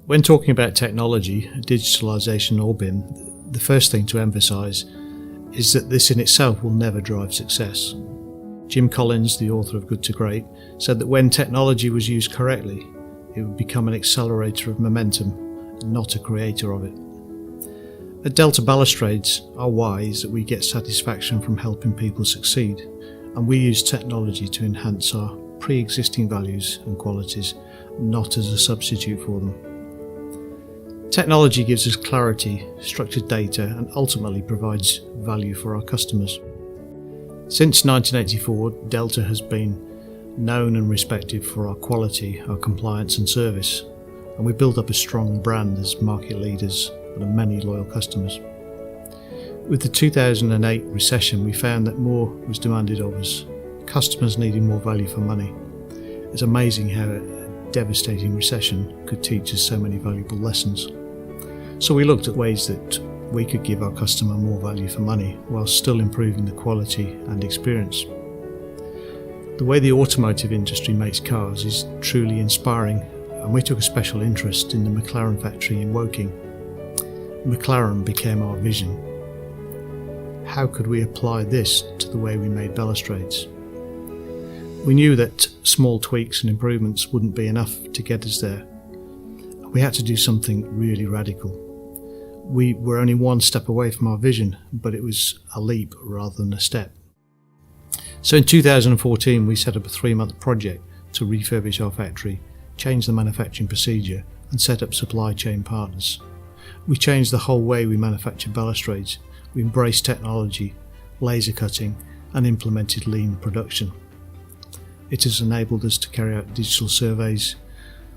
When talking about technology, digitalisation or BIM, the first thing to emphasise is that this in itself will never drive success. Jim Collins, the author of Good to Great, said that when technology was used correctly, it would become an accelerator of momentum, not a creator of it. At Delta Balustrades, our why is that we get satisfaction from helping people succeed, and we use technology to enhance our pre-existing values and qualities, not as a substitute for them. Technology gives us clarity, structured data, and ultimately provides value for our customers. Since 1984, Delta has been known and respected for our quality, our compliance and service, and we built up a strong brand as market leaders and have many loyal customers. With the 2008 recession, we found that more was demanded of us. Customers needed more value for money. It's amazing how a devastating recession could teach us so many valuable lessons. So we looked at ways that we could give our customer more value for money while still improving the quality and experience. The way the automotive industry makes cars is truly inspiring, and we took a special interest in the McLaren factory in Woking. McLaren became our vision. How could we apply this to the way we made balustrades? We knew that small tweaks and improvements wouldn't be enough to get us there. We had to do something really radical. We were only one step away from our vision, but it was a leap rather than a step. So in 2014, we set up a 3-month project to refurbish our factory, change the manufacturing procedure, and set up supply chain partners. We changed the whole way we manufacture balustrades. We embraced technology, laser cutting, and implemented lean production. It has enabled us to carry out digital surveys,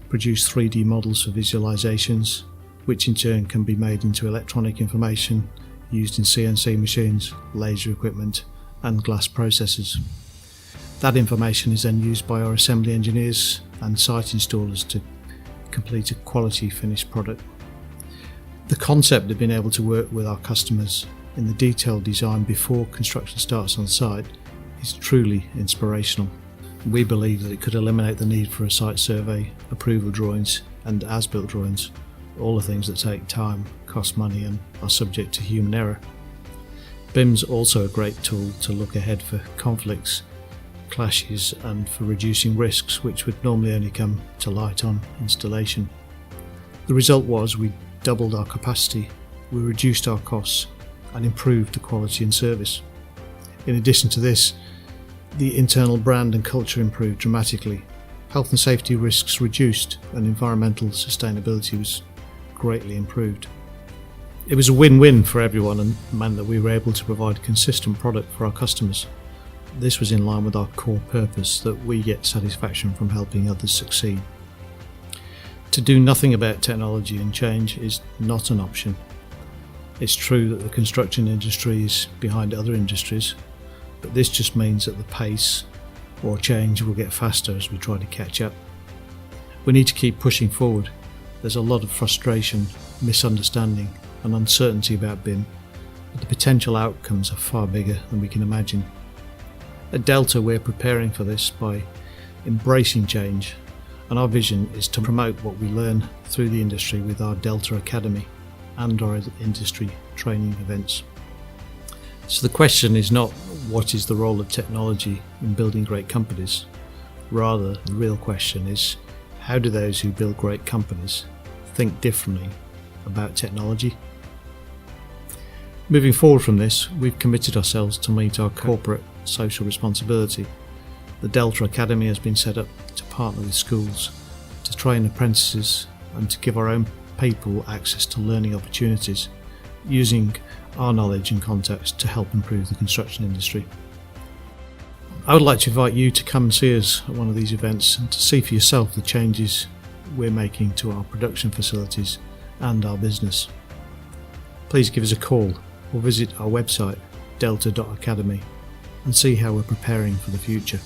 produce 3D models for visualizations, which in turn can be made into electronic information used in CNC machines, laser equipment, and glass processors. That information is then used by our assembly engineers and site installers to complete a quality finished product. The concept of being able to work with our customers in the detailed design before construction starts on site is truly inspirational. We believe that it could eliminate the need for a site survey, approval drawings, and as-built drawings, all the things that take time, cost money, and are subject to human error. BIM's also a great tool to look ahead for conflicts, clashes, and for reducing risks which would normally only come to light on installation. The result was we doubled our capacity, we reduced our costs, and improved the quality and service. In addition to this, the internal brand and culture improved dramatically. Health and safety risks reduced, and environmental sustainability was greatly improved. It was a win-win for everyone and meant that we were able to provide a consistent product for our customers. This was in line with our core purpose that we get satisfaction from helping others succeed. To do nothing about technology and change is not an option. It's true that the construction industry is behind other industries, but this just means that the pace or change will get faster as we try to catch up. We need to keep pushing forward. There's a lot of frustration, misunderstanding, and uncertainty about BIM, but the potential outcomes are far bigger than we can imagine. At Delta, we're preparing for this by embracing change, and our vision is to promote what we learn through the industry with our Delta Academy and our industry training events. So the question is not what is the role of technology in building great companies. Rather, the real question is how do those who build great companies think differently about technology? Moving forward from this, we've committed ourselves to meet our corporate social responsibility. The Delta Academy has been set up to partner with schools, to train apprentices, and to give our own people access to learning opportunities, using our knowledge and contacts to help improve the construction industry. I would like to invite you to come and see us at one of these events and to see for yourself the changes we're making to our production facilities and our business. Please give us a call or visit our website delta.academy and see how we're preparing for the future.